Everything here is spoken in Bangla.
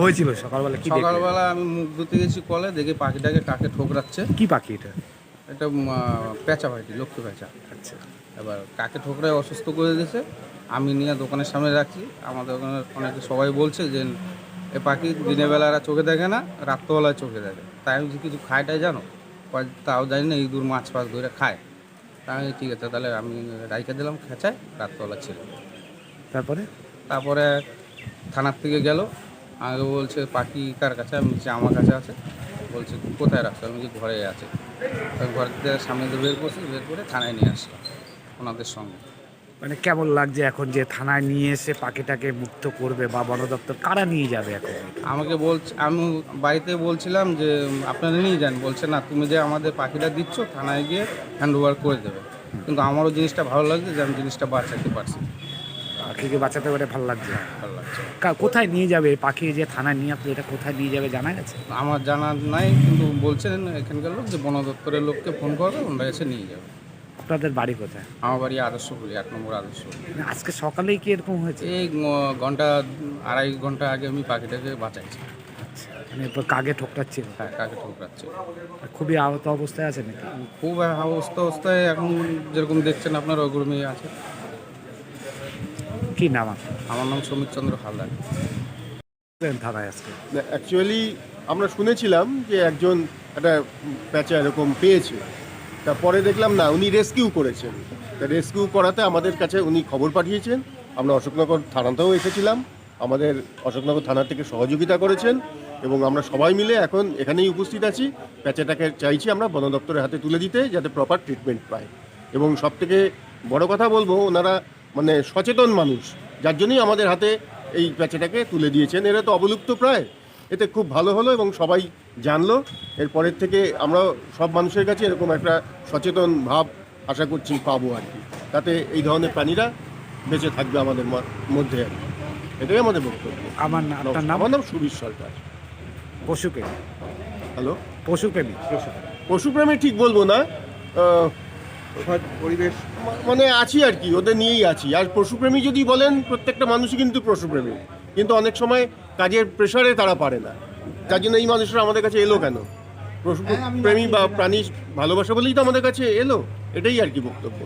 হয়েছিল সকালবেলা? কি দেখলে? সকালবেলা আমি মুখ ধুতে গেছি কলে, দেখি পাখিটাকে কাকে ঠোকরাচ্ছে। কি পাখি এটা? এটা পেঁচা পাখি, লক্ষ্মী পেঁচা। আচ্ছা, এবার কাকে ঠোকরায় অসুস্থ করে দিয়েছে, আমি নিয়ে দোকানের সামনে রাখছি। আমাদের ওখানে অনেকে সবাই বলছে যে এ পাখি দিনের বেলা এরা চোখে দেখে না, রাত্রবেলায় চোখে দেখে। তাই আমি কিছু খায়টাই জানো, তাও জানি না, ইঁদুর মাছ ফাছ ধরে খায়। তাই ঠিক আছে, তাহলে আমি রাইখে দিলাম খেঁচায়, রাত্রবেলা ছিল। তারপরে? তারপরে থানার থেকে গেল, আমাকে বলছে পাখি কার কাছে? আমি বলছি আমার কাছে আছে। বলছে কোথায় রাখছো? আমি বলছি ঘরে আছে। ঘর থেকে সামনে দিয়ে বের করছি, বের করে থানায় নিয়ে আসলাম ওনাদের সঙ্গে। মানে কেমন লাগছে এখন যে থানায় নিয়ে এসে পাখিটাকে মুক্ত করবে বা বন দপ্তর কারা নিয়ে যাবে এখন? আমাকে বলছে, আমি বাড়িতে বলছিলাম যে আপনারা নিয়ে যান। বলছে না, তুমি যে আমাদের পাখিটা দিচ্ছ থানায় গিয়ে হ্যান্ড ওভার করে দেবে। কিন্তু আমারও জিনিসটা ভালো লাগছে যে আমি জিনিসটা বাঁচাতে পারছি। পাখিকে বাঁচাতে পারে ভালো লাগছে। ভালো লাগছে। কোথায় নিয়ে যাবে এই পাখি যে থানায় নিয়ে আসলে, এটা কোথায় নিয়ে যাবে জানা গেছে? আমার জানা নাই, কিন্তু বলছেন এখানকার লোক যে বন দপ্তরের লোককে ফোন করবে, ওনারা এসে নিয়ে যাবে। আপনাদের বাড়ি কোথায়? আমার বাড়ি আদর্শপুরি, 8 নম্বর আদর্শপুরি। মানে আজকে সকালেই কি এরকম হয়েছে? এই ঘন্টা, আড়াই ঘন্টা আগে আমি পাখিটাকে বাঁচাইছি। আচ্ছা, মানে এরপর কাকে ঠোকরাচ্ছিল? হ্যাঁ, কাকে ঠোকরাচ্ছে। খুবই আহত অবস্থায় আছে নাকি? খুব অবস্থায় এখন যেরকম দেখছেন আপনার ওগুলো আছে। কি নাম আপনার? আমার নাম সমীর চন্দ্র হালদার। থানায় আজকে? অ্যাকচুয়ালি আমরা শুনেছিলাম যে একজন একটা প্যাঁচা এরকম পেয়েছে, তারপরে দেখলাম না, উনি রেস্কিউ করেছেন। তা রেস্কিউ করাতে আমাদের কাছে উনি খবর পাঠিয়েছেন। আমরা অশোকনগর থানাতেও এসেছিলাম, আমাদের অশোকনগর থানা থেকে সহযোগিতা করেছেন এবং আমরা সবাই মিলে এখন এখানেই উপস্থিত আছি। প্যাঁচাটাকে চাইছি আমরা বন দপ্তরের হাতে তুলে দিতে, যাতে প্রপার ট্রিটমেন্ট পায়। এবং সবথেকে বড় কথা বলবো, ওনারা মানে সচেতন মানুষ, যার জন্যই আমাদের হাতে এই প্যাঁচাটাকে তুলে দিয়েছেন। এরা তো অবলুপ্ত প্রায়, এতে খুব ভালো হলো এবং সবাই জানলো। এরপরের থেকে আমরা সব মানুষের কাছে এরকম একটা সচেতন ভাব আশা করছি পাবো আর কি, তাতে এই ধরনের প্রাণীরা বেঁচে থাকবে আমাদের মধ্যে আর কি। এটাই আমাদের বক্তব্য। আপনার নাম? আমার নাম সুবীর সরকার। পশুপ্রেমী? হ্যালো, পশুপ্রেমী? পশুপ্রেমী ঠিক বলবো না, পরিবেশ মানে আছি আর কি, ওদের নিয়েই আছি। আর পশুপ্রেমী যদি বলেন, প্রত্যেকটা মানুষই কিন্তু পশুপ্রেমী, কিন্তু অনেক সময় কাজের প্রেশারে তারা পারে না। যার জন্য এই মানুষরা আমাদের কাছে এলো কেন? পশুপ্রেমী বা প্রাণী ভালোবাসা বলেই তো আমাদের কাছে এলো, এটাই আর কি বক্তব্য।